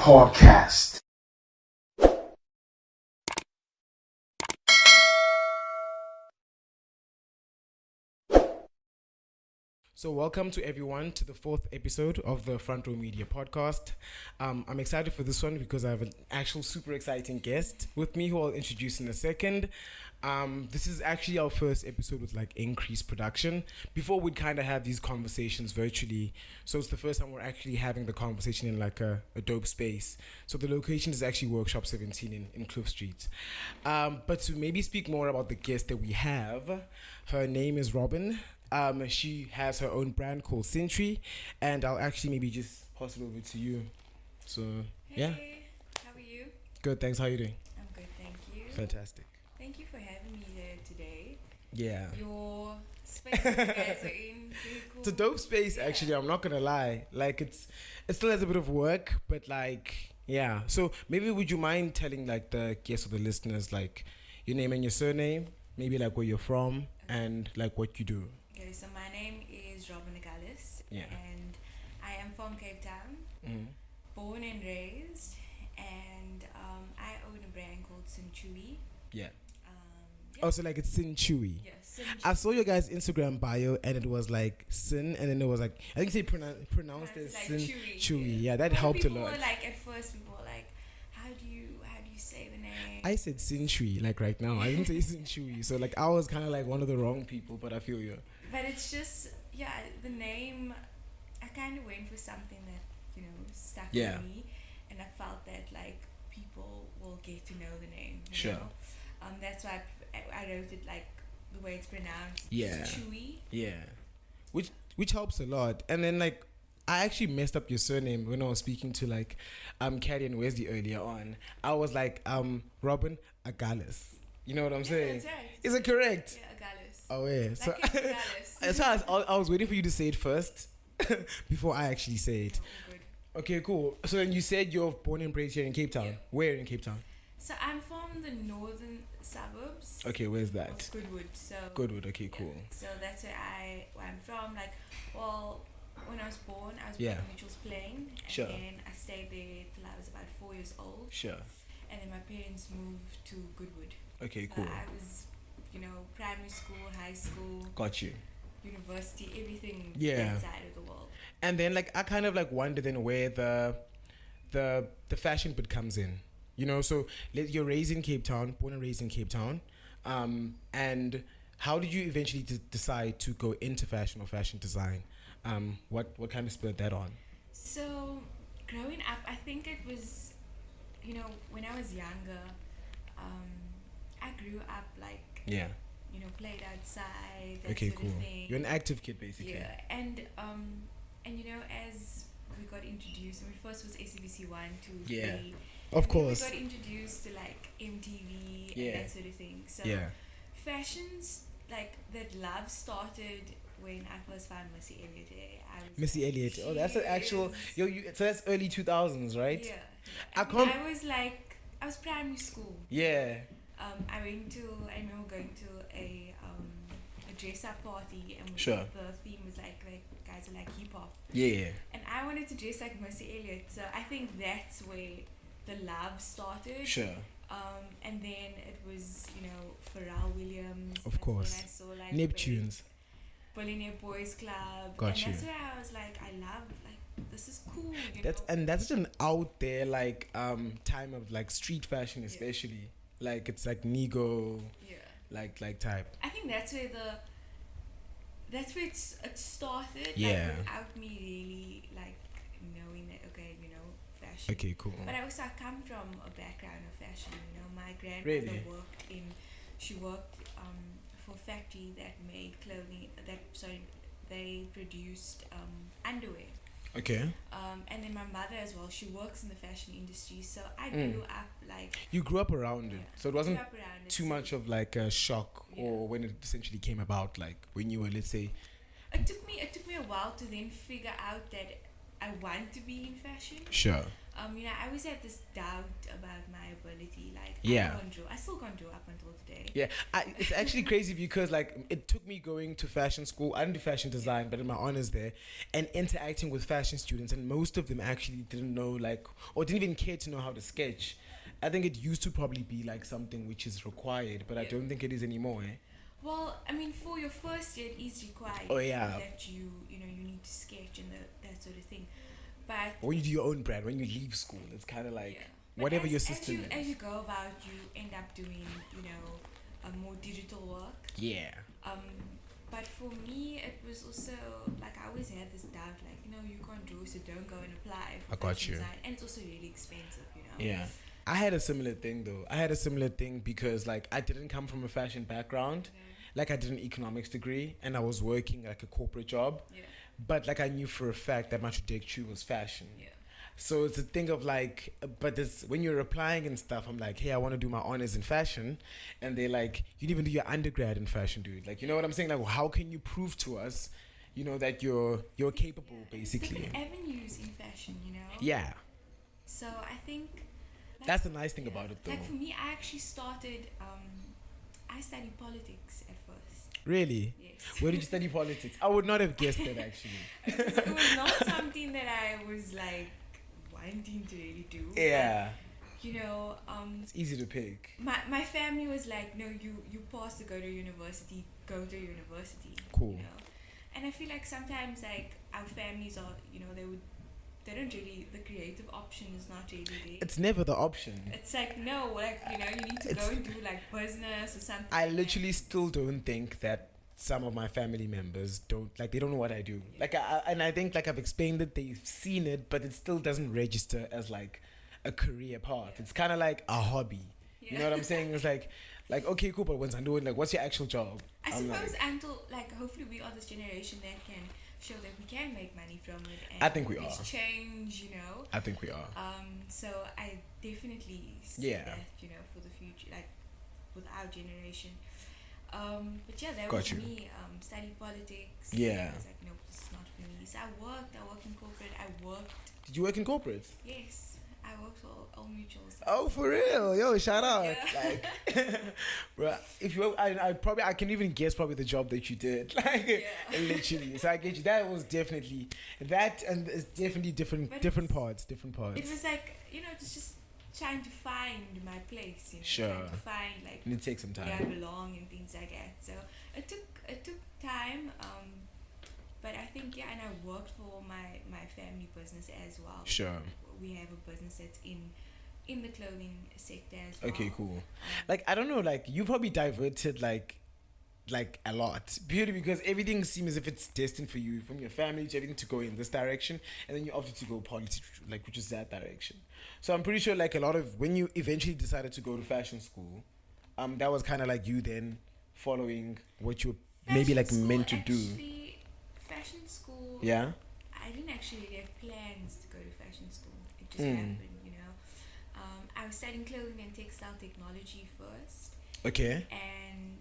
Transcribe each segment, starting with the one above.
Podcast. So welcome to everyone to the fourth episode of the Front Row Media podcast. I'm excited for this one because I have an actual super exciting guest with me who I'll introduce in a second. This is actually our first episode with like increased production. Before we'd kind of have these conversations virtually. So it's the first time we're actually having the conversation in like a dope space. So the location is actually Workshop 17 in Cliff Street. But to maybe speak more about the guest that we have, her name is Robyn. She has her own brand called sinCHUI, and I'll actually maybe just pass it over to you. So, yeah. Hey, how are you? Good, thanks. How are you doing? I'm good, thank you. Fantastic. Thank you for having me here today. Yeah. Your space that you guys are in, very cool. It's a dope space, Yeah. actually. I'm not gonna lie. Like, it still has a bit of work, but like, yeah. So maybe would you mind telling like the guests or the listeners like your name and your surname, maybe like where you're from and like what you do. Okay, so my name is Robyn Agulhas, Yeah. and I am from Cape Town, born and raised, and I own a brand called sinCHUI. Yeah. Yeah. Oh, so like it's sinCHUI. Yes, I saw your guys' Instagram bio and it was like sin, and then it was like I think they pronounced it like sin Chewy. Chewy. Yeah, that Well, helped a people lot. Were like at first, people were like, how do you say the name? I said sinCHUI like right now. I didn't say sinCHUI, so like I was kind of like one of the wrong people, but I feel you. But it's just, yeah, the name, I kind of went for something that, stuck Yeah. with me. And I felt that, like, people will get to know the name. You Sure. know? That's why I wrote it, like, the way it's pronounced. Yeah. Chewy. Yeah, which helps a lot. And then like I actually messed up your surname when I was speaking to like Caddy and Wesley earlier on. I was like Robyn Agulhas. You know what I'm saying? That's right. Is it correct? Yeah, Agulhas. Oh yeah. So Like Agulhas. so I was waiting for you to say it first before I actually say it. All good. Okay, cool. So then you said you're born and raised here in Cape Town. Yeah. Where in Cape Town? So I'm from the northern suburbs. Okay, where's Of that? Goodwood. So Goodwood. Okay, cool. Yeah. So that's where I'm from. Like, well, when I was born, I was Yeah. born in Mitchell's Plain, and Sure. then I stayed there till I was about 4 years old, Sure. and then my parents moved to Goodwood. Okay, So cool. I was, primary school, high school, Got you. university, everything Yeah. that side of the world. And then like I kind of like wonder then where the fashion bit comes in. So you're raised in Cape Town, born and raised in Cape Town. And how did you eventually decide to go into fashion or fashion design? What kind of spurred that on? So growing up, I think it was, when I was younger, I grew up like, Yeah. played outside, that Okay, sort cool. of thing. You're an active kid basically. Yeah, and as we got introduced, first was SABC 1, 2, Yeah. 3. Of and course. then we got introduced to like MTV Yeah. and that sort of thing. So Yeah. fashions, like that love started when I first found Missy Elliott. I was Missy like, Elliott. Oh, that's an she actual. is- So that's early 2000s, right? Yeah. I I can't- I was primary school. Yeah. I remember going to a dress up party, and Sure. the theme was like guys are like hip hop. Yeah. And I wanted to dress like Missy Elliott, so I think that's where the love started. Sure. And then it was, Pharrell Williams. Of That's course. when I saw like Neptunes. Billionaire Boys Club. Got and you. that's where I was like, I love, like, this is cool. That's such an out there like time of like street fashion especially. Like it's like Nego Yeah. like type. I think that's where it started. Yeah. Like, without me really like knowing that fashion. Okay, cool. But I come from a background of fashion. My grandmother Really? She worked for a factory that made clothing. They produced underwear. Okay. And then my mother as well. She works in the fashion industry. So I grew up like. You grew up around it, Yeah. so it wasn't grew up around it, too so much of like a shock, or when it essentially came about, like when you were, let's say. It took me a while to then figure out that I want to be in fashion. Sure. I always had this doubt about my ability. Like, Yeah. I still can't draw up until today. Yeah, it's actually crazy because like it took me going to fashion school. I didn't do fashion design, but in my honors there, and interacting with fashion students, and most of them actually didn't know like or didn't even care to know how to sketch. I think it used to probably be like something which is required, but I don't think it is anymore. Well, I mean, for your first year, it is required. Oh yeah. That you need to sketch and that sort of thing. But when you do your own brand, when you leave school, it's kind of like But whatever your system as you go about, you end up doing more digital work. Yeah. But for me, it was also like I always had this doubt, like you can't draw, so don't go and apply. I got you. Design. And it's also really expensive, Yeah. I had a similar thing though. I had a similar thing because like I didn't come from a fashion background. Okay. Like I did an economics degree and I was working like a corporate job. Yeah. But like I knew for a fact that my trajectory was fashion. Yeah. So it's a thing of like, but it's when you're applying and stuff, I'm like, hey, I want to do my honors in fashion. And they're like, you didn't even do your undergrad in fashion, dude. Like, you know what I'm saying? Like, how can you prove to us, that you're capable, basically? Different avenues in fashion, Yeah. So I think that's the nice thing about it, though. Like for me, I actually started, I studied politics at first. Really? Yes. Where did you study politics? I would not have guessed that, actually. It was not something that I was like wanting to really do. Yeah. But, it's easy to pick. My family was like, no, you pass to go to university, go to university. Cool. And I feel like sometimes like our families are, they don't really, the creative option is not really there. It's never the option. It's like, no, like, you need to go and do like business or something. I literally still don't think that some of my family members they don't know what I do. Yeah. Like, I think like I've explained it, they've seen it, but it still doesn't register as like a career path. Yeah. It's kind of like a hobby. Yeah. You know what I'm saying? It's like, okay, cool, but once I'm doing, like, what's your actual job? I suppose until, like, hopefully we are this generation that can show that we can make money from it. And I think we are. Change, I think we are. So I definitely see that, for the future, like, with our generation. But yeah, that was me. Studied politics. Yeah. I was like, no, this is not for me. So I worked in corporate. Did you work in corporate? Yes. I worked for All Mutuals. Oh, for real? Yo, shout out. Yeah. Like, bro, if you, I can even guess probably the job that you did. Like, literally. So I get you. That was definitely that, and it's definitely different parts. It was like, just trying to find my place. Sure. Trying to find like. And it takes some time. Where I belong and things like that. So it took time. But I think and I worked for my family business as well. Sure. We have a business that's in the clothing sector as well. Okay, cool. Like, I don't know, like, you probably diverted like a lot, purely because everything seems as if it's destined for you, from your family to everything, to go in this direction, and then you opted to go politics, like, which is that direction. So I'm pretty sure like a lot of, when you eventually decided to go to fashion school, that was kind of like you then following what you were maybe like meant to do. Fashion school. Yeah. I didn't actually really have plans to go to fashion school. It just happened, I was studying clothing and textile technology first. Okay. And,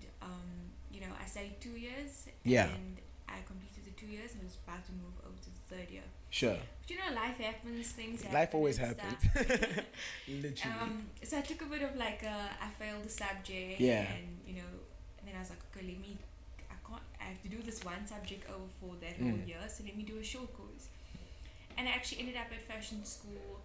I studied 2 years. Yeah. And I completed the 2 years and was about to move over to the third year. Sure. But life happens, things happen. Life always happens. Literally. So I took a bit of like I failed the subject. Yeah. And, and then I was like, okay, I have to do this one subject over for that whole year, so let me do a short course. And I actually ended up at fashion school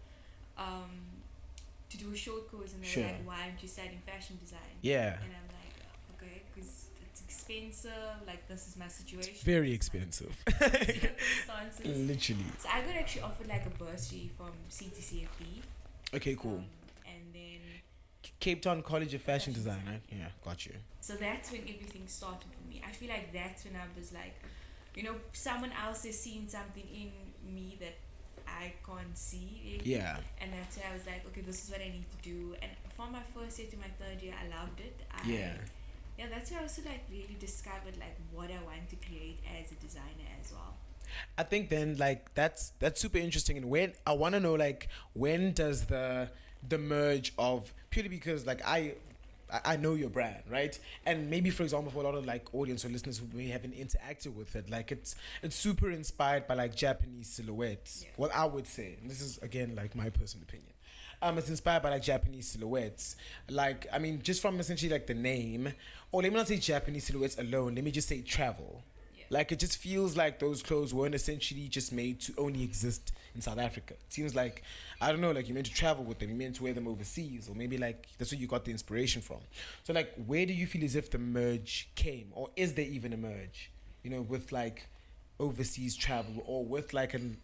to do a short course, and they were like, why aren't you studying fashion design? Yeah. And I'm like, okay, because it's expensive, like this is my situation. It's very expensive. Circumstances. Literally. So I got actually offered like a bursary from CTCFB. Okay, cool. And then Cape Town College of Fashion Design, right? Yeah, got you. So that's when everything started for me. I feel like that's when I was like, someone else has seen something in me that I can't see. Yeah. And that's why I was like, okay, this is what I need to do. And from my first year to my third year, I loved it. Yeah, that's where I also like really discovered like what I want to create as a designer as well. I think then like that's super interesting. And when I want to know like when does the merge of, purely because like I know your brand, right? And maybe, for example, for a lot of like audience or listeners who may haven't interacted with it, like it's super inspired by like Japanese silhouettes. Yeah. Well, I would say, and this is again like my personal opinion, It's inspired by like Japanese silhouettes. Like, I mean, just from essentially like the name, or let me not say Japanese silhouettes alone. Let me just say travel. Yeah. Like, it just feels like those clothes weren't essentially just made to only exist in South Africa. It seems like, I don't know, like you meant to travel with them, you meant to wear them overseas, or maybe like that's where you got the inspiration from. So like, where do you feel as if the merge came, or is there even a merge? You know, with like overseas travel, or with like an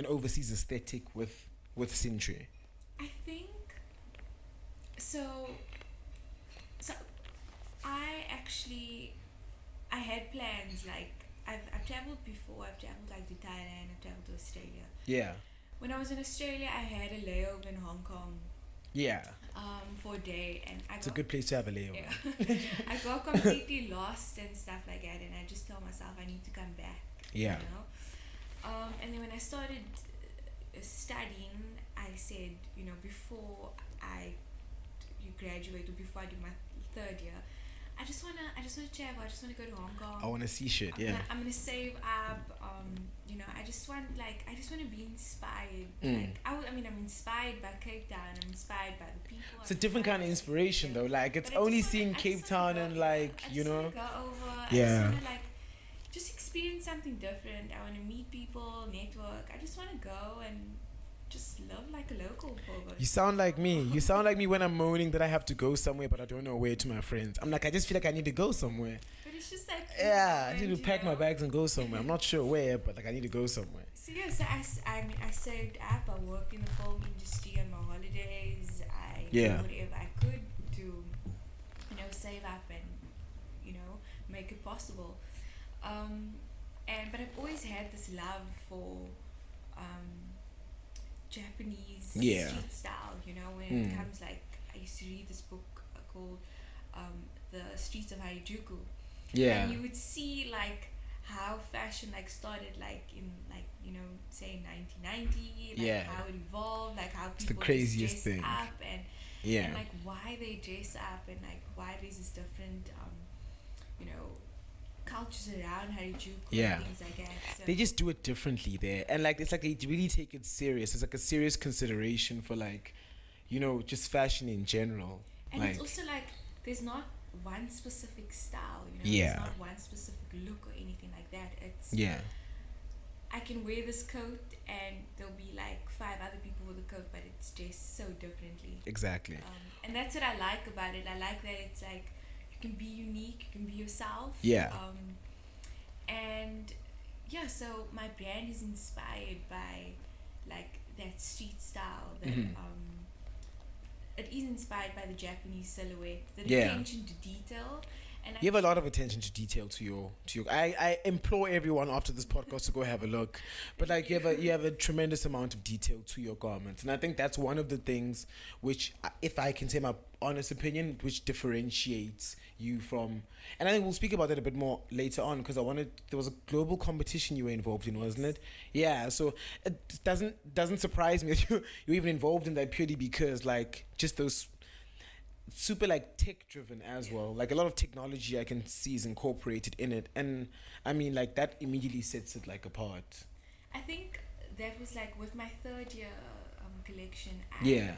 overseas aesthetic with sinCHUI. I think so. So I had plans. Like I've traveled before. I've traveled like to Thailand. I've traveled to Australia. Yeah. When I was in Australia, I had a layover in Hong Kong. Yeah. For a day, and It's a good place to have a layover. Yeah. I got completely lost and stuff like that, and I just told myself I need to come back. Yeah. You know. And then when I started studying, I said, you know, before you graduate or before I do my third year, I just wanna travel. I just wanna go to Hong Kong. I wanna see shit. Yeah. I'm gonna save up. You know, I just want to be inspired. Like I'm inspired by Cape Town. I'm inspired by the people. It's a different kind of inspiration though. Like it's only seeing Cape Town and like you know. Go over. Yeah. I just wanna just experience something different. I want to meet people, network. I just want to go and just love like a local for a bit. You sound like me. You sound like me when I'm moaning that I have to go somewhere, but I don't know where to my friends. I'm like, I just feel like I need to go somewhere. But it's just like Yeah, I need to pack my bags and go somewhere. I'm not sure where, but like I need to go somewhere. So yeah, so I saved up. I worked in the film industry on my holidays. I did whatever I could to, you know, save up and, you know, make it possible. But I've always had this love for Japanese street style, you know, when it comes like, I used to read this book called The Streets of Harajuku. Yeah. And you would see like how fashion like started like in like, you know, say 1990, like how it evolved, like how people the craziest dress thing. up and like why they dress up and like why there's this different you know, cultures around Harajuku and things like that. So they just do it differently there, and like it's like they really take it serious. It's like a serious consideration for like, you know, just fashion in general. And like, it's also like there's not one specific style, you know. Yeah. There's not one specific look or anything like that. It's I can wear this coat and there'll be like 5 other people with a coat, but it's dressed so differently. Exactly. And that's what I like about it. I like that it's like you can be unique, you can be yourself. Yeah. And yeah, so my brand is inspired by like that street style. That it is inspired by the Japanese silhouette, the attention to detail. And you have a lot of attention to detail to your. I implore everyone after this podcast to go have a look, but like you have a tremendous amount of detail to your garments, and I think that's one of the things which, if I can say my honest opinion, which differentiates you from. And I think we'll speak about that a bit more later on because there was a global competition you were involved in, wasn't it? Yeah. So it doesn't surprise me that you're even involved in that purely because like just those. Super like tech driven as well, like a lot of technology I can see is incorporated in it, and I mean like that immediately sets it like apart. I think that was like with my third year collection. I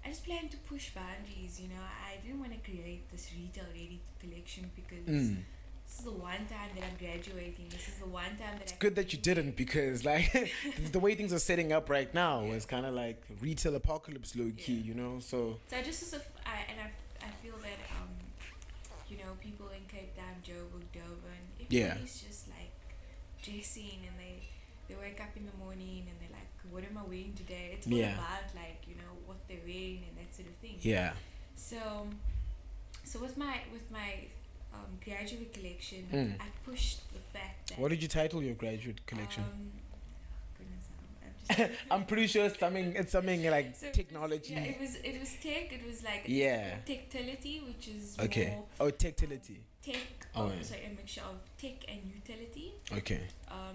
just planned to push boundaries, you know. I didn't want to create this retail ready collection because this is the one time that I'm graduating. This is the one time that it's good that you didn't, because like the way things are setting up right now is kind of like retail apocalypse low key, you know. So I just I feel that you know, people in Cape Town, Joburg, Durban, everybody's just like dressing, and they wake up in the morning and they're like, what am I wearing today? It's all about like, you know, what they're wearing and that sort of thing. Yeah. So with my graduate collection, I pushed the fact that. What did you title your graduate collection? Goodness, I'm pretty sure it's something like so technology. It was tech. It was like tactility, which is more tactility. Tech. Sorry, a mixture of tech and utility. Okay.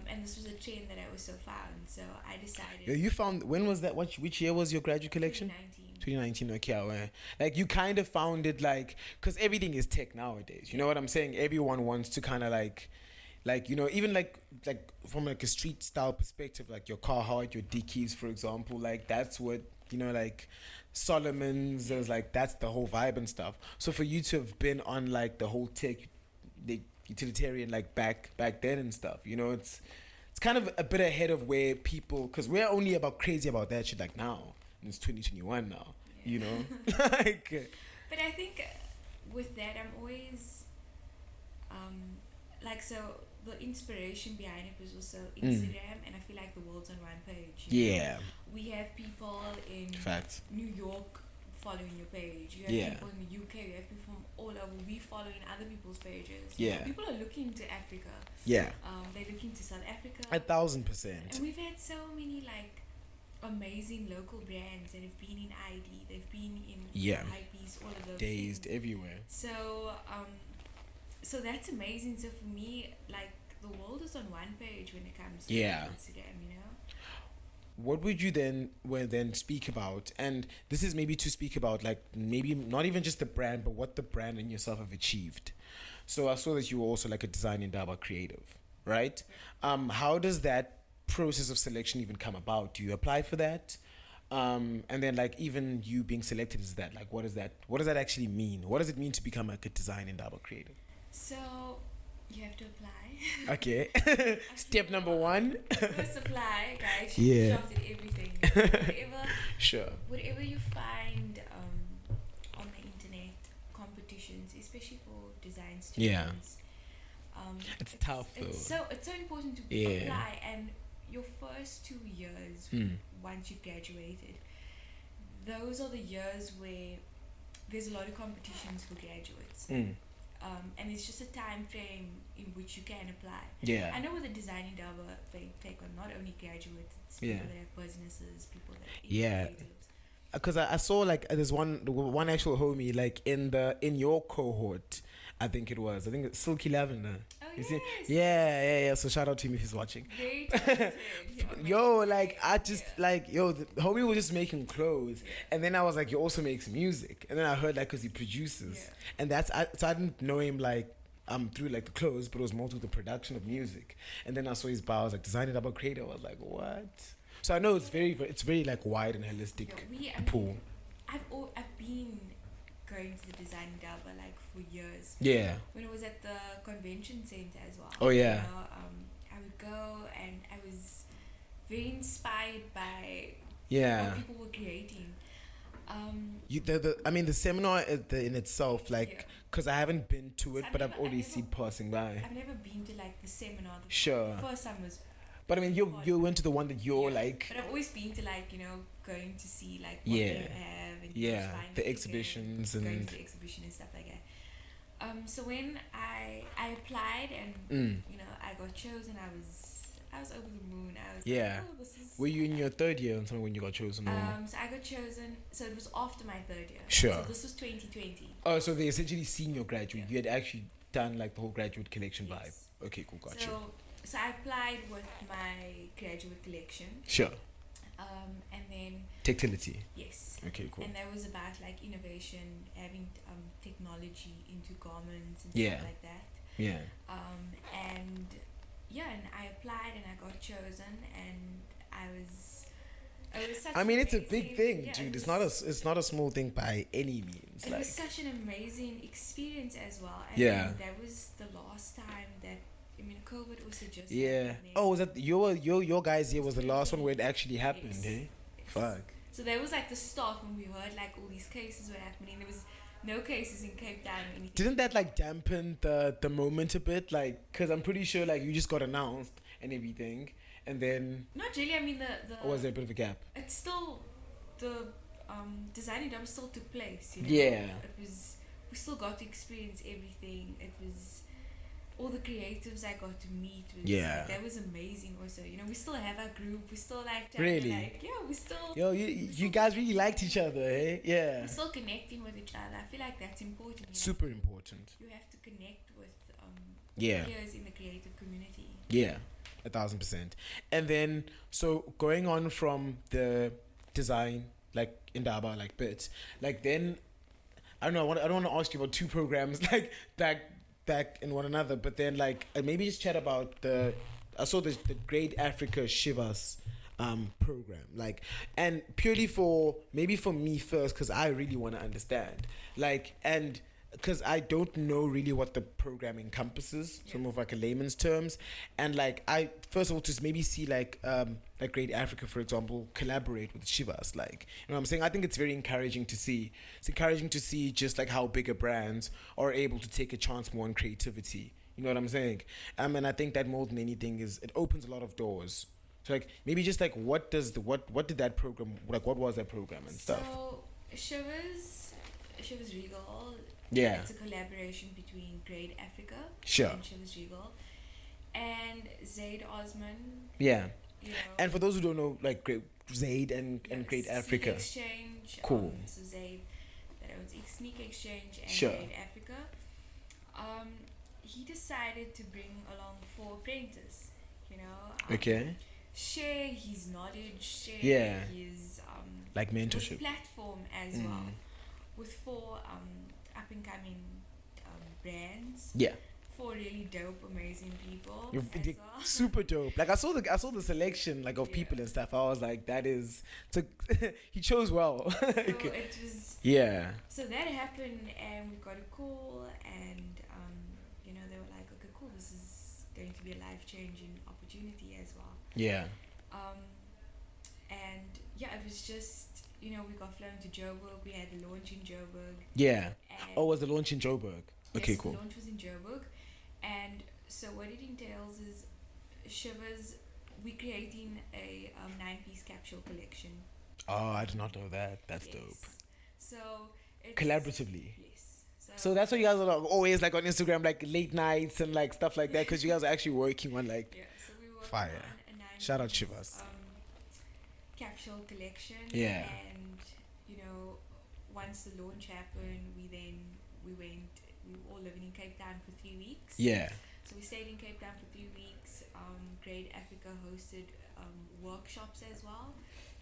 And this was a trend that I also found, so I decided. You found, when was that? Which year was your graduate collection? 2019. Okay, like you kind of found it like, because everything is tech nowadays. You know what I'm saying? Everyone wants to kind of like you know, even like from like a street style perspective, like your Carhartt, your Dickies, for example, like that's what like Solomon's. There's like that's the whole vibe and stuff. So for you to have been on like the whole the utilitarian like back then and stuff, it's kind of a bit ahead of where people, because we're only about crazy about that shit like now. And it's 2021 now, like. But I think with that, I'm always like, so the inspiration behind it was also Instagram, and I feel like the world's on one page. Yeah. We have people in Facts. New York following your page. You have people in the UK. You have people from all over. We following other people's pages. Yeah. People are looking to Africa. Yeah. They're looking to South Africa. 1,000%. And we've had so many like amazing local brands that have been in ID. They've been in Hypebeast, all of those Dazed things. everywhere. So so that's amazing. So for me, like, the world is on one page when it comes to Instagram, What would you then speak about? And this is maybe to speak about, like, maybe not even just the brand, but what the brand and yourself have achieved. So I saw that you were also like a Design Indaba creative, right? How does that process of selection even come about? Do you apply for that? And then, like, even you being selected, is that like, what does that actually mean? What does it mean to become like a Design Indaba creative? So you have to apply. Okay. Step number 1. First apply, guys. Yeah. Shot at everything. Whatever you find on the internet, competitions, especially for design students. It's tough though. It's so important to apply, and your first 2 years, once you've graduated, those are the years where there's a lot of competitions for graduates. And it's just a time frame in which you can apply. Yeah. I know with the Design Indaba, they take on not only graduates, it's people that have businesses, people that because I saw like there's one actual homie like in your cohort. I think it's Silky Lavender. Oh, you yes. see? Yeah. So shout out to him if he's watching. Very talented. Yo, like I just like the homie was just making clothes, and then I was like, he also makes music, and then I heard like because he produces, and so I didn't know him like through like the clothes, but it was more through the production of music, and then I saw his bio, I was like, Design Indaba Creative. I was like, what? So I know it's very like wide and holistic pool. I've been going to the Design Indaba like for years. Yeah. When it was at the convention center as well. Oh yeah. I would go, and I was very inspired by what people were creating. The seminar in itself, like, because I haven't been to it, but I've always seen passing by. I've never been to like the seminar. The first time was. But I mean, you went to the one that you're like. But I've always been to like going to see like what they have and the exhibitions and going to the exhibition and stuff like that. So when I applied and I got chosen, I was over the moon. I was like, oh, this is. Were you in your 3rd year or something when you got chosen? So I got chosen. So it was after my 3rd year. Sure. So this was 2020. Oh, so they essentially seen your graduate. You had actually done like the whole graduate collection vibe. Okay, cool, gotcha. So I applied with my graduate collection. Sure. And then. Tactility. Yes. Okay, cool. And that was about like innovation, having technology into garments and stuff like that. Yeah. And I applied and I got chosen, and it was such it's a big thing, dude. It's not a small thing by any means. It was such an amazing experience as well. And that was the last time that. I mean, COVID also just happened. Oh, was that your guys' year was the last one where it actually happened, eh? Yes. Fuck. So that was like the start when we heard like all these cases were happening. There was no cases in Cape Town or anything. Didn't that like dampen the moment a bit? Like, because I'm pretty sure like you just got announced and everything, and then. Not really. I mean Or was there a bit of a gap? It's still the Design Indaba still took place. Yeah. It was. We still got to experience everything. It was. All the creatives I got to meet that was amazing also. We still have our group. We still like really? Like, we still. Yo, you guys really liked each other, eh? Yeah. We're still connecting with each other. I feel like that's important. Super important. You have to connect with peers in the creative community. Yeah, 1,000%. And then so going on from the design like Indaba like bits, like then I don't know. I don't want to ask you about 2 programs like back in one another, but then like maybe just chat about I saw the Great Africa Shivas program, like, and purely for maybe for me first, because I really want to understand, like, and because I don't know really what the program encompasses, some of like a layman's terms, and like I first of all just maybe see like Great Africa, for example, collaborate with Shivas, like, you know what I'm saying. I think it's very encouraging to see. It's encouraging to see just like how bigger brands are able to take a chance more on creativity. You know what I'm saying? And I think that more than anything is it opens a lot of doors. So like maybe just like what did that program, like what was that program and stuff? So Shivers Regal. Yeah. It's a collaboration between Great Africa Sure. and Shivers Regal and Zaid Osman. Yeah. You know, And for those who don't know, like Zaid and Great Africa. Exchange. Cool. So Zaid that owns Sneaker Exchange and Sure. Great Africa. He decided to bring along 4 apprentices. You know. Okay. Share his knowledge. Share Yeah. his Like his mentorship. platform as well, with 4 up and coming brands. Yeah. 4 really dope, amazing people. You're as well. super dope. Like I saw the selection like of people and stuff. I was like, that is he chose well. So it was. Yeah. So that happened, and we got a call, and you know, they were like, okay, cool, this is going to be a life-changing opportunity as well. Yeah. And yeah, it was just, you know, we got flown to Joburg. We had the launch in Joburg. Yeah. And Oh, was the launch in Joburg? Okay, yes, cool. The launch was in Joburg, and so what it entails is Shivers. We're creating a 9-piece capsule collection. Oh, I did not know that. That's Yes. dope. So it's, Collaboratively. Yes. So that's why you guys are like, always like on Instagram, like late nights and like stuff like that, because you guys are actually working on like yeah. So we were fire. on a 9-piece, Shout out Shivas. capsule collection. Yeah. And you know, once the launch happened, we were all living in Cape Town for 3 weeks. Yeah. So we stayed in Cape Town for 3 weeks. Great Africa hosted workshops as well.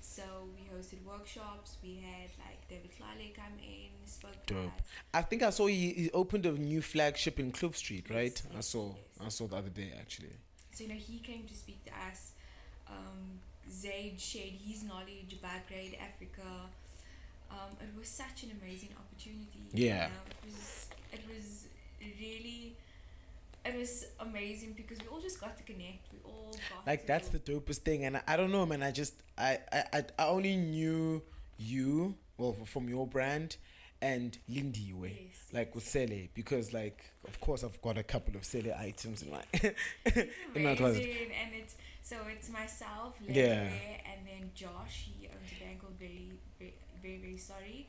So we hosted workshops. We had like David Klale come in, spoke to Dope. us. I think I saw he opened a new flagship in Kloof Street, right? Yes, I saw the other day actually. So you know, he came to speak to us. Zaid shared his knowledge about Great Africa. It was such an amazing opportunity. Yeah. It was amazing because we all just got to connect. We all got Like to that's the dopest thing, and I don't know, man. I only knew you from your brand and Lindy way, Yes, like with Sele, because like of course I've got a couple of Sele items in my it's in my closet. amazing, and it's myself, Lele, Yeah. and then Josh. He owns a brand called Very Sorry.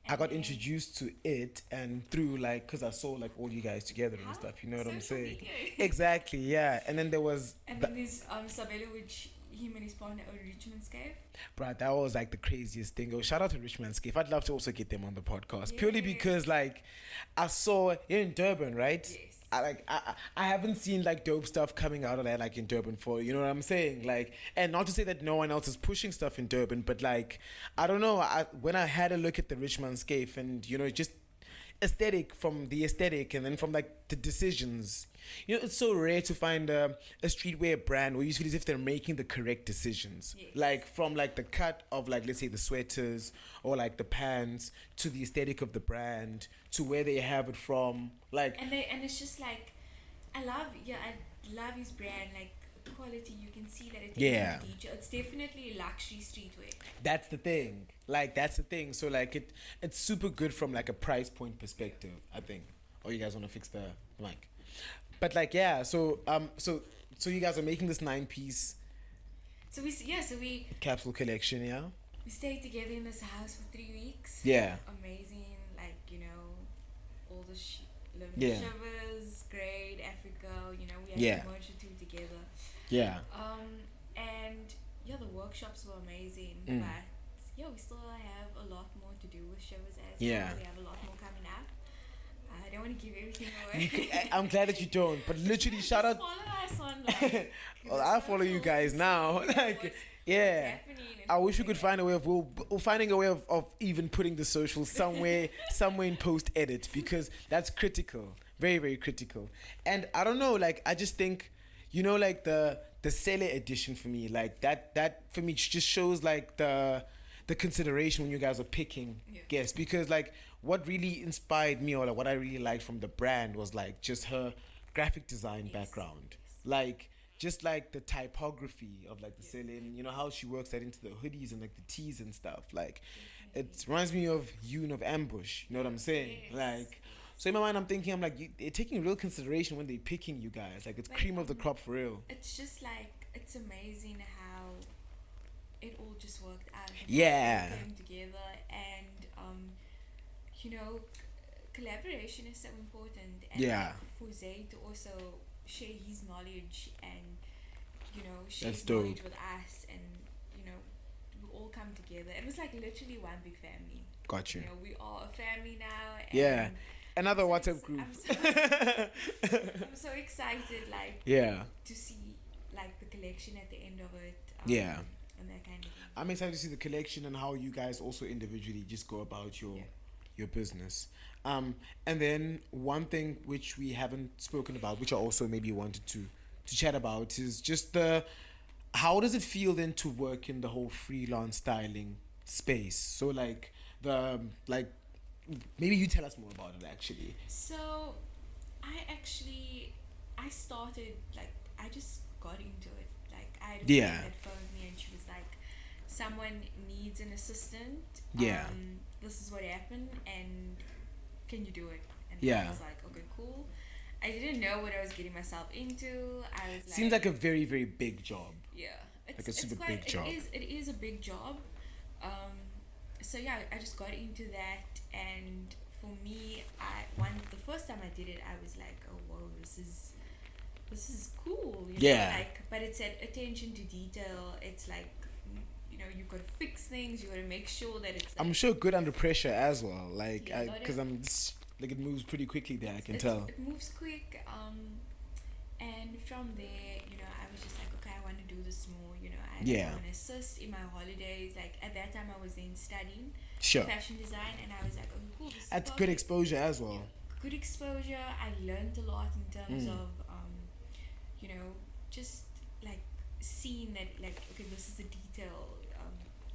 I And got then- introduced to it and through like because I saw like all you guys together and stuff. You know what I'm Social saying? media. Exactly. Yeah. And then there was. And then there's Sabelo, which him and his partner own Richmond's Cave. Bruh, that was like the craziest thing. Oh, shout out to Richmond's Cave. I'd love to also get them on the podcast purely Yes. because like I saw you're in Durban, right? Yes. I haven't seen like dope stuff coming out of there like in Durban for, you know what I'm saying? Like, and not to say that no one else is pushing stuff in Durban, but like I don't know. When I had a look at the Richmond's Cave and you know just aesthetic from the aesthetic and then from like the decisions. You know, it's so rare to find a streetwear brand where you feel as if they're making the correct decisions. Yes. Like from like the cut of like let's say the sweaters or like the pants to the aesthetic of the brand to where they have it from. Like And it's just like I love his brand, like quality. You can see that it's Yeah. It's definitely luxury streetwear. that's the thing. Like that's the thing. So like it's super good from like a price point perspective, I think. Oh, you guys want to fix the mic? But like yeah, so you guys are making this 9-piece So we capsule collection, yeah? we stayed together in this house for 3 weeks. Yeah. Amazing, like you know, all the living Yeah. shivers, Great Africa. You know, we had Yeah. a merch or 2 together. Yeah. And yeah, the workshops were amazing, Mm. but yeah, we still have a lot more to do with shivers as Yeah. well. We have a lot more coming up. I don't want to give everything away. I'm glad that you don't, but literally shout out. Follow us on like. Well, I follow you guys now. Like, yeah. I wish we could find a way of we're finding a way of even putting the socials somewhere in post edit because that's critical, very very critical. And I don't know, like I just think, you know, like the Sele edition for me, like that for me just shows like the consideration when you guys are picking guests, because like what really inspired me, or like what I really liked from the brand, was like just her graphic design background, like just like the typography of like the selling, you know, how she works that into the hoodies and like the tees and stuff. Like it reminds me of Yoon of Ambush, you know what I'm saying? Like, so in my mind I'm thinking, I'm like, they're taking real consideration when they're picking you guys, like it's cream of the crop for real. It's just like, it's amazing how it all just worked out. Yeah. It came together, and you know, collaboration is so important. And Yeah. for Zay to also share his knowledge and, you know, share That's his dope. knowledge with us, and, you know, we all come together. It was like literally one big family. Got you. You know, we are a family now. And Yeah. Another so WhatsApp group. I'm so excited, like, to see like the collection at the end of it. Yeah. And that kind of thing. I'm excited to see the collection and how you guys also individually just go about your business. And then one thing which we haven't spoken about, which I also maybe wanted to chat about, is just how does it feel then to work in the whole freelance styling space? So like maybe you tell us more about it actually. So I started, like, I just got into it. Like, I had a friend that phoned me and she was like, someone needs an assistant. This is what happened, and can you do it? And I was like, okay, cool. I didn't know what I was getting myself into. I was like, seems like a very, very big job. Yeah. Like a super big job. It is a big job. So yeah, I just got into that, and for me, the first time I did it, I was like, oh whoa, this is cool. You know? Like, but it's attention to detail. It's like, you know, you gotta fix things. You gotta make sure that it's. Like, I'm sure good under pressure as well. Like, because I'm just, like, it moves pretty quickly there. I can tell. It moves quick. And from there, you know, I was just like, okay, I want to do this more. You know, I want to assist in my holidays. Like, at that time, I was then studying fashion design, and I was like, oh, cool. This That's is good exposure as well. Good exposure. I learned a lot in terms of, you know, just like seeing that, like, okay, this is a detail.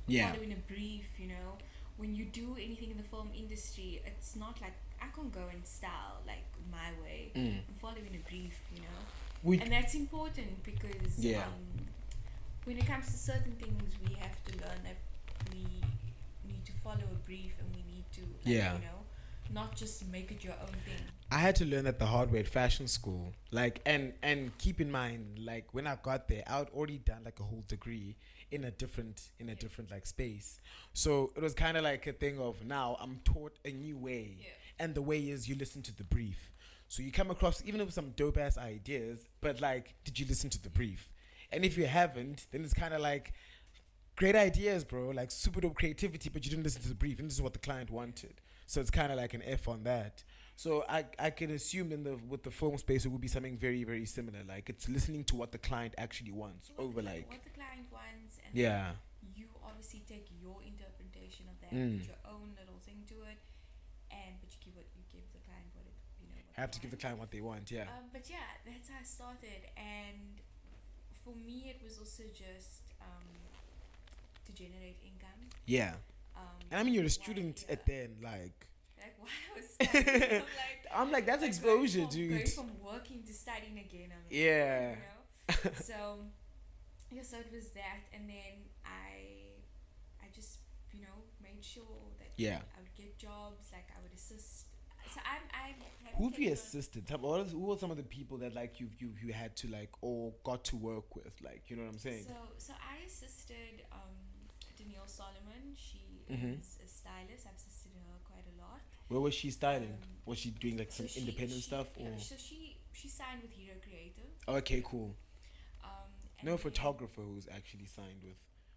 Following a brief, you know. When you do anything in the film industry, it's not like I can't go and style like my way. I'm following a brief, you know. And that's important because when it comes to certain things, we have to learn that we need to follow a brief, and we need to, like, you know, not just make it your own thing. I had to learn that the hard way at fashion school. Like, and keep in mind, like, when I got there, I had already done like a whole degree in a different like space. So it was kind of like a thing of, now I'm taught a new way, and the way is you listen to the brief. So you come across even with some dope ass ideas, but like, did you listen to the brief? And if you haven't, then it's kind of like, great ideas, bro, like super dope creativity, but you didn't listen to the brief, and this is what the client wanted. So it's kind of like an F on that. So I can assume with the film space, it would be something very, very similar. Like, it's listening to what the client actually wants over like what the client wants, and you obviously take your interpretation of that, put your own little thing to it, but you give the client what it, you know. Have to give the client what they want, But yeah, that's how I started, and for me, it was also just to generate income. Yeah. And I mean, you're a student at then, like while I was studying, I'm like, that's exposure, dude. Going from working to studying again. I'm like, you know? So it was that, and then I just, you know, made sure that I would get jobs, like I would assist. So who have you assisted? Who were some of the people that like you had to like, or got to work with, like, you know what I'm saying? So I assisted Danielle Solomon. She is a stylist. I've assisted her quite a lot. Where was she styling? Was she doing like some independent stuff? Or? So she signed with Hero Creative. Okay, cool. No photographer who's actually signed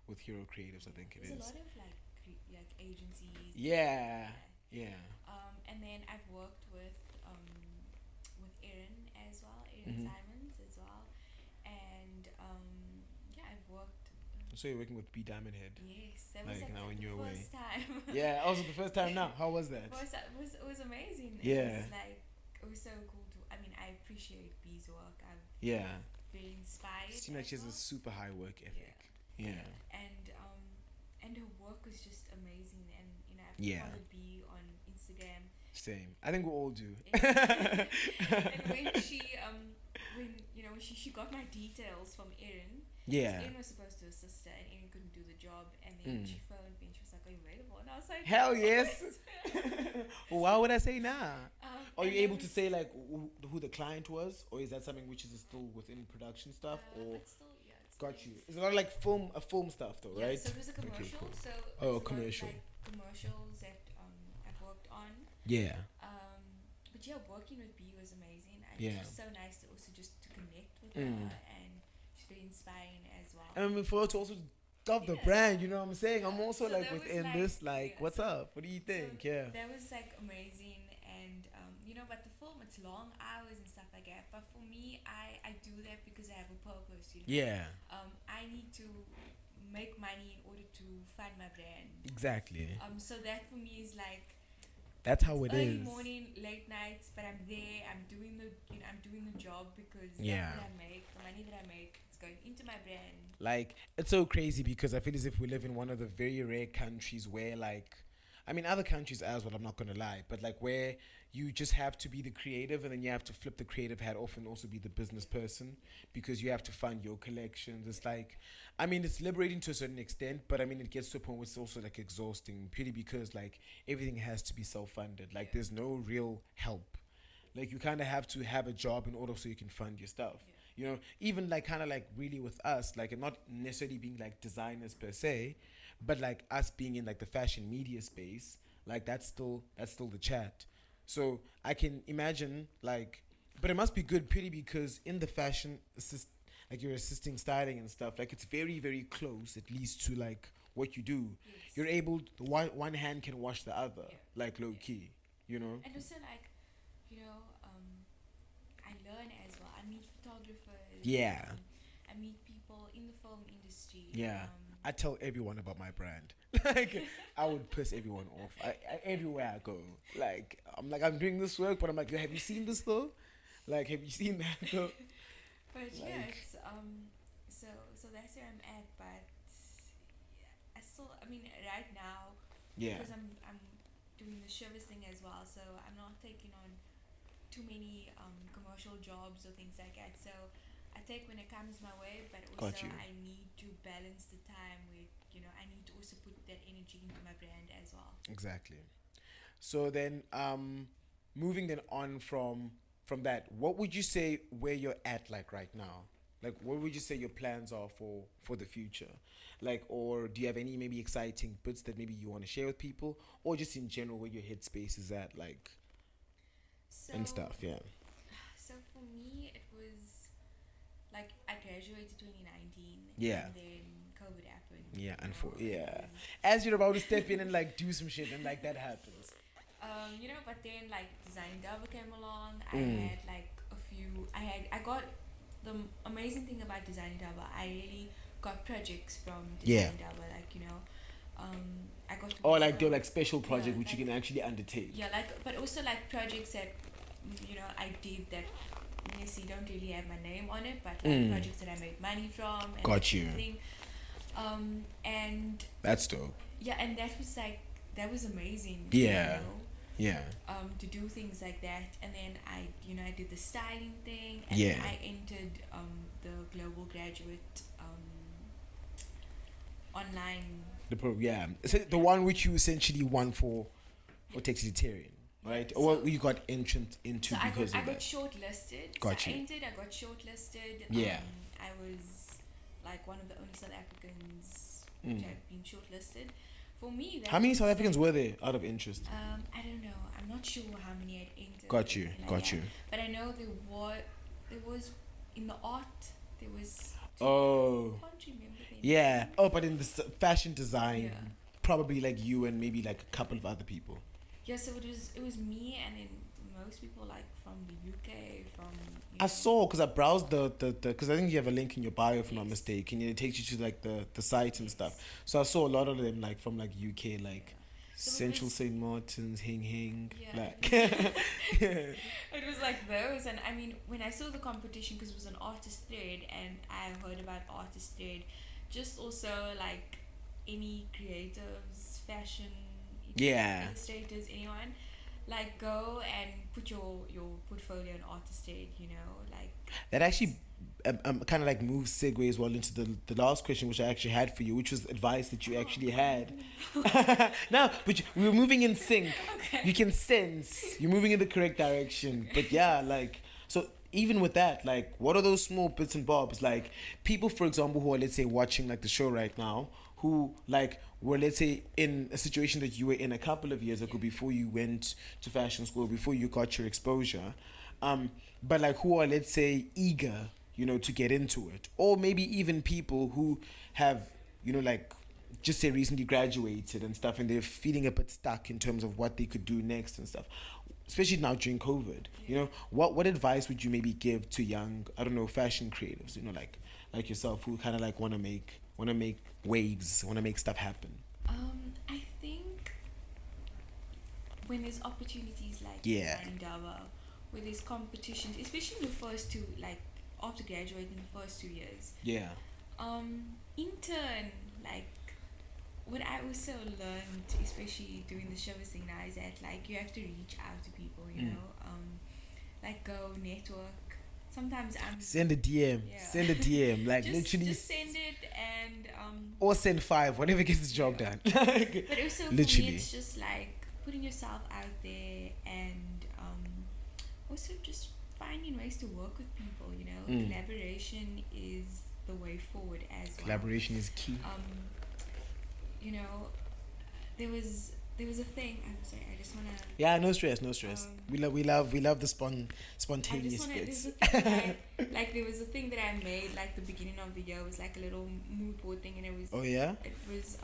with Hero Creatives, I think it is. There's a lot of like agencies. Yeah. And then I've worked with Erin as well, Erin Simons as well, and I've worked. So you're working with B Diamond Head. Yes, that was like now in the your first time. Yeah, also the first time now. How was that? It was amazing. Yeah. It was so cool to. I mean, I appreciate B's work. very inspired. Seems like as she has a well. super high work ethic. Yeah. And her work was just amazing. And you know, I've Yeah. followed B on Instagram. Same. I think we all do. And when she got my details from Erin. Yeah. Erin was supposed to assist her, and Erin couldn't do the job. And then she phoned me, and she was like, "Are you available?" And I was like, Hell yes. Why would I say nah? Are you and able then to say like who the client was, or is that something which is still within production stuff? Or But still, yeah, it's got still- you. It's not like film stuff though, Yeah, right? so it was a Okay, commercial. cool. So Oh, there's a lot of, commercial. like, commercials that I've worked on. Yeah. But yeah, working with B was amazing. And Yeah. it was so nice to also just to connect with her, and she's very inspiring as well. I mean, for her to also love the Yeah. brand, you know what I'm saying? I'm also So like that was, within like, this, like, yeah, what's so- up? What do you think? So Yeah. that was like amazing, and you know, but the film, it's long hours and stuff like that. But for me, I do that because I have a purpose. You know? Yeah. I need to make money in order to fund my brand. Exactly. So that for me is like That's how it early is. morning, late nights, but I'm there. I'm doing the job because Yeah. that's what I make. The money that I make is going into my brand. Like, it's so crazy because I feel as if we live in one of the very rare countries where, like, I mean, other countries as well, I'm not going to lie, but like where you just have to be the creative and then you have to flip the creative hat off and also be the business person because you have to fund your collections. It's like, I mean, it's liberating to a certain extent, but I mean, it gets to a point where it's also like exhausting purely because like everything has to be self-funded. Like, there's no real help. Like, you kind of have to have a job in order so you can fund your stuff. Yeah. You know, even like kind of like really with us, like, and not necessarily being like designers per se, but like us being in like the fashion media space, like that's still the chat. So I can imagine like, but it must be good purely because in the fashion like you're assisting styling and stuff, like it's very, very close at least to like what you do. Yes. You're able to, one hand can wash the other, Yeah. like low key, you know? And also, like, you know, I learn as well. I meet photographers. Yeah. I meet people in the film industry. Yeah. I tell everyone about my brand. Like, I would piss everyone off. I everywhere I go. Like, I'm doing this work, but I'm like, yo, have you seen this though? Like, have you seen that though? But yeah, Like- it's so that's where I'm at. But yeah, I mean, right now, Yeah. because I'm doing the service thing as well, so I'm not taking on too many commercial jobs or things like that. So I take when it comes my way, but Got also you. I need to balance the time with, you know, I need to also put that energy into my brand as well. Exactly. So then, moving then on from that, what would you say where you're at like right now? Like, what would you say your plans are for the future? Like, or do you have any maybe exciting bits that maybe you want to share with people, or just in general where your headspace is at, like, So and stuff? Yeah. So for me, it was like I graduated 2019. Yeah. And then COVID happened. Yeah, you know, yeah. it was- As you're about to step in and like do some shit, and like that happens. You know, but then like Design Indaba came along. I Mm. had like a few. I got the amazing thing about Design Indaba. I really got projects from Yeah. Design Indaba. Like, you know, I got. To Or work like on- they're like special project Yeah, which you like- can actually undertake. Yeah, like, but also like projects that, you know, I did that. Yes, you don't really have my name on it, but like projects that I made money from. And Got you. everything. And That's dope. yeah, and that was amazing. Yeah. You know? Yeah. To do things like that, and then I did the styling thing, and Yeah. I entered the global graduate online. Yeah. So the one which you essentially won for Textitarian, right? Yeah, Or so- you got entrant into So I because got of that. shortlisted. Got so you. I entered. I got shortlisted. Yeah. I was like one of the only South Africans Mm. to have been shortlisted. For me, that How many was South like- Africans were there out of interest? I don't know. I'm not sure how many had entered. Got you. or anything Got that. you. But I know there was in the art. There was. Oh. I can't remember them. Yeah. Oh, but in the fashion design, Yeah. probably like you and maybe like a couple of other people. Yeah. So it was me, and then most people like from the UK, from. You I know, saw because I browsed the because I think you have a link in your bio if I'm not Yes. mistaken, and it takes you to like the site and stuff. So I saw a lot of them like from like UK, like Central St. Martin's, Hing, Yeah. like. It was like those, and I mean, when I saw the competition, because it was an artist thread, and I heard about artist thread, just also like any creatives, fashion, Yeah. illustrators, anyone, like go and put your portfolio on artist thread, like That actually kind of like moves segues well into the last question which I actually had for you, which was advice that you actually had. No, but we're moving in sync. Okay. You can sense you're moving in the correct direction. But yeah, like, so even with that, like, what are those small bits and bobs? Like, people, for example, who are, let's say, watching like the show right now, who like were, let's say, in a situation that you were in a couple of years ago before you went to fashion school, before you got your exposure, but like who are, let's say, eager, to get into it, or maybe even people who have, like, just say recently graduated and stuff, and they're feeling a bit stuck in terms of what they could do next and stuff, especially now during COVID. What advice would you maybe give to young, I don't know, fashion creatives, like yourself, who kind of like want to make waves, want to make stuff happen? I think when there's opportunities like Design Indaba, where there's competitions, especially in the first two, like after graduating the first 2 years. Yeah. Intern, like what I also learned, especially doing the show thing now, is that like you have to reach out to people, like go network. Sometimes send a DM, like just, literally just send it, and or send 5, whatever gets the job done. But also for me, it's just like putting yourself out there, and also just finding ways to work with people. Collaboration is the way forward as well. Collaboration is key. There was a thing. I'm sorry. I just wanna. Yeah, no stress. We love the spontaneous bits. Like there was a thing that I made like the beginning of the year. It was like a little mood board thing, and it was. Oh yeah. It was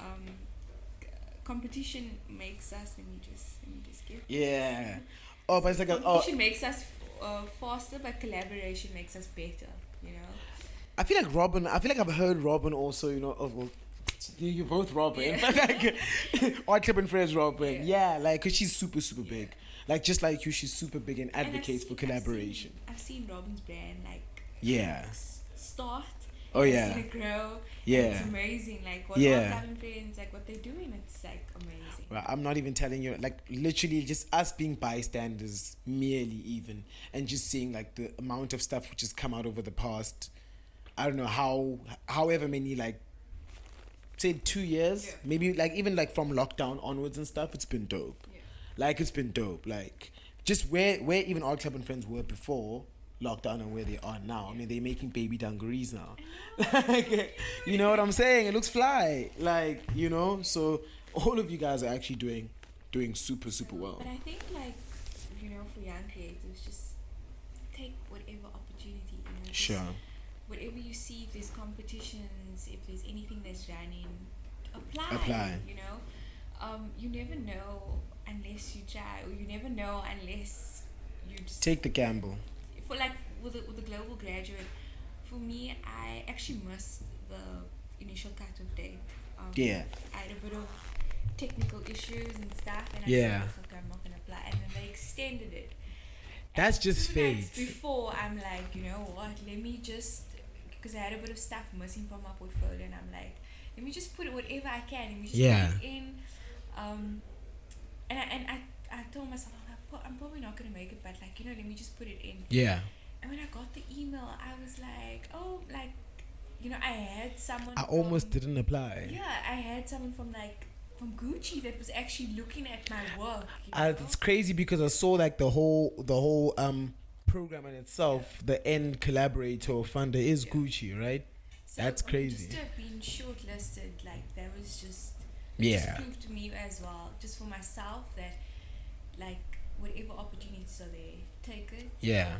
competition makes us. Let me just give. Yeah. Oh, but it's like competition makes us faster, but collaboration makes us better. I feel like I've heard Robyn also. You're both Robyn. Yeah. In fact, like Art Club and Friends Robyn. Yeah, like, cause she's super big. Like, just like you, she's super big and advocates for collaboration. I've seen Robyn's brand start. Oh yeah. I've seen it grow. Yeah. It's amazing. Like what Art Club and Friends, like what they're doing, it's like amazing. Well, I'm not even telling you, like literally just us being bystanders, merely even, and just seeing like the amount of stuff which has come out over the past, I don't know however many, like, say 2 years, maybe like even like from lockdown onwards and stuff. It's been dope. Like, it's been dope. Like, just where even Art Club and Friends were before lockdown and where they are now. I mean, they're making baby dungarees now. Like, you know what I'm saying? It looks fly. Like, so all of you guys are actually doing super well. But I think, like, for young creatives, just take whatever opportunity. Sure. Whatever you see, if there's competitions, if there's anything that's running, apply. You never know unless you try, or you never know unless you just take the gamble. For like with the global graduate, for me, I actually missed the initial cut-off date. I had a bit of technical issues and stuff, and I said, okay, I'm not gonna apply, and then they extended it. That's just fate. Before, I'm like, you know what? Let me just, because I had a bit of stuff missing from my portfolio, and I'm like, let me just put it whatever I can. Let me just put it in. And I told myself, I'm probably not gonna make it, but like, let me just put it in. Yeah. And when I got the email, I was like, oh, like, I had someone. I almost didn't apply. Yeah, I had someone from Gucci that was actually looking at my work. It's crazy because I saw like the whole program in itself. The end collaborator or funder is Gucci, right? So that's crazy. Just to have been shortlisted, like that was just proved to me as well, just for myself, that like whatever opportunities are there, take it. Yeah.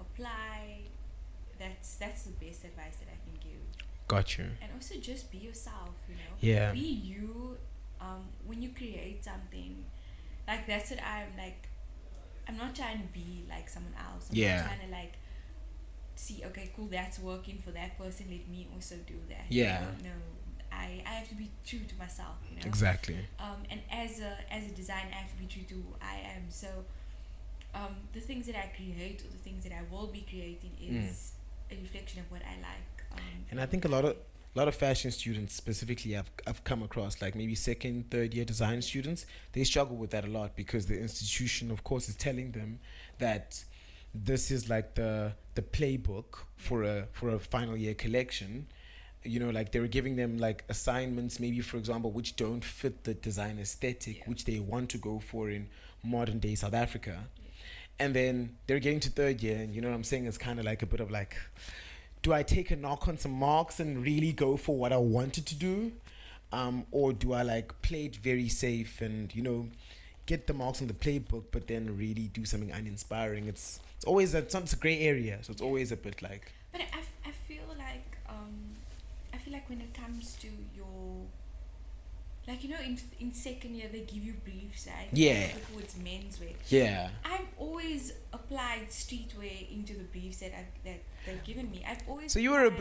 Apply. That's the best advice that I can give. Got you. And also just be yourself, Yeah. Be you. When you create something, like that's what I'm not trying to be like someone else. I'm not trying to like see, okay, cool, that's working for that person, let me also do that. Yeah. No, I have to be true to myself, you know. Exactly. And as a designer, I have to be true to who I am. So the things that I create or the things that I will be creating is a reflection of what I like. And I think a lot of fashion students specifically I've come across, like maybe second, third year design students, they struggle with that a lot because the institution, of course, is telling them that this is like the playbook for a final year collection. You know, like they were giving them like assignments, maybe for example, which don't fit the design aesthetic, which they want to go for in modern day South Africa. And then they're getting to third year, and you know what I'm saying? It's kind of like a bit of like, do I take a knock on some marks and really go for what I wanted to do? Or do I like play it very safe and, you know, get the marks on the playbook, but then really do something uninspiring? It's always it's a gray area, so it's always a bit like. But I feel like when it comes to your, like, you know, in second year they give you briefs, right? Yeah. Towards menswear. Yeah. I've always applied streetwear into the briefs that they've given me. I've always. So you were a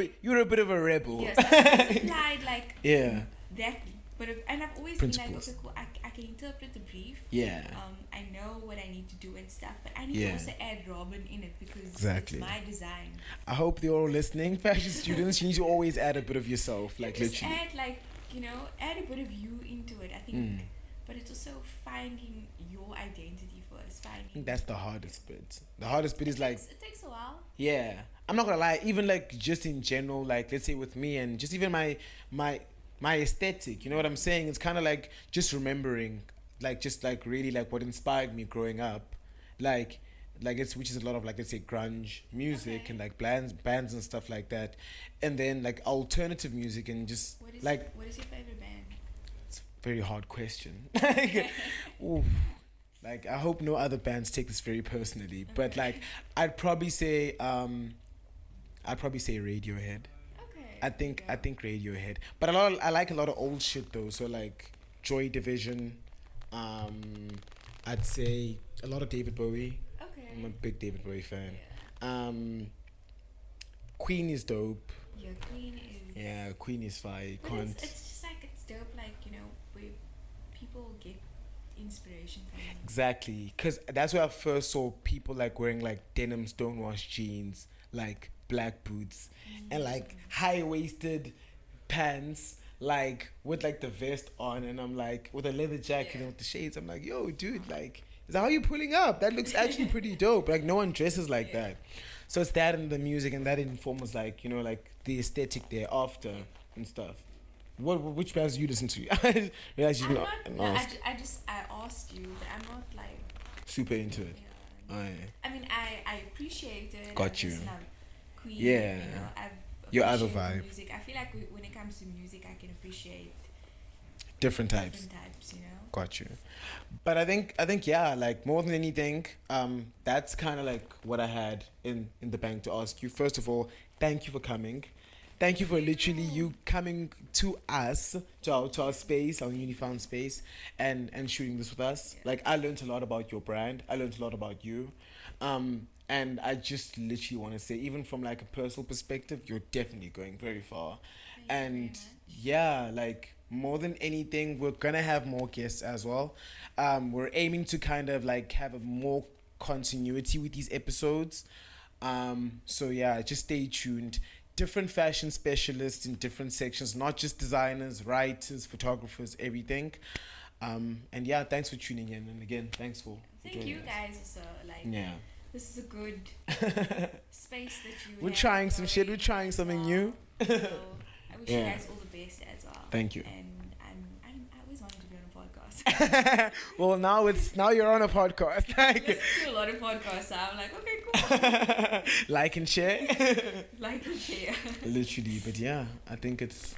bit of a rebel. Yes, I've always applied like that. But and I've always Principles. been like, okay, cool, I can interpret the brief. Yeah. I know what I need to do and stuff, but I need to also add Robyn in it because it's my design. I hope they're all listening, fashion students. You need to always add a bit of yourself, like just literally. add like, you know, add a bit of you into it. I think, but it's also finding your identity first. I think that's the hardest bit. The hardest bit is like it takes a while. Yeah, I'm not gonna lie. Even like just in general, like let's say with me and just even my aesthetic, you know what I'm saying? It's kind of like just remembering, like just like really like what inspired me growing up, like it's which is a lot of like let's say grunge music and like bands and stuff like that, and then like alternative music and just what is your favorite band? It's a very hard question. Ooh, like I hope no other bands take this very personally, but like I'd probably say Radiohead. I think Radiohead, but I like a lot of old shit though. So like Joy Division, I'd say a lot of David Bowie. Okay. I'm a big David Bowie fan. Yeah. Queen is dope. Yeah, Queen is. Yeah, Queen is fire. But it's just like it's dope, like, you know, where people get inspiration from. Exactly, because that's where I first saw people like wearing like denim stonewashed jeans, like black boots and like high-waisted pants, like with like the vest on, and I'm like with a leather jacket and with the shades. I'm like, yo dude, like is that how you pulling up? That looks actually pretty dope. Like no one dresses like that. So it's that and the music, and that informs like, you know, like the aesthetic thereafter and stuff. Which bands do you listen to? I realize you I asked you, but I'm not like super into it. I mean I appreciate it. Got you. Queen, yeah. You know, your other vibe. Music. I feel like when it comes to music, I can appreciate different types, you know. Got you. But I think yeah, like more than anything, that's kind of like what I had in the bank to ask you. First of all, thank you for coming. Thank you for literally you coming to us, to our space, our newly found space, and shooting this with us. Yeah. Like I learned a lot about your brand. I learned a lot about you. And I just literally want to say, even from like a personal perspective, you're definitely going very far. And yeah, like more than anything, we're gonna have more guests as well. We're aiming to kind of like have a more continuity with these episodes. So yeah, just stay tuned. Different fashion specialists in different sections, not just designers, writers, photographers, everything. And yeah, thanks for tuning in. And again, thanks for joining you guys. So this is a good space that you. We're trying some shit. We're trying something new. So I wish you guys all the best as well. Thank you. And I always wanted to be on a podcast. Well, now you're on a podcast. I listen to a lot of podcasts. So I'm like, okay, cool. Like and share. Like and share. Literally, but yeah, I think it's.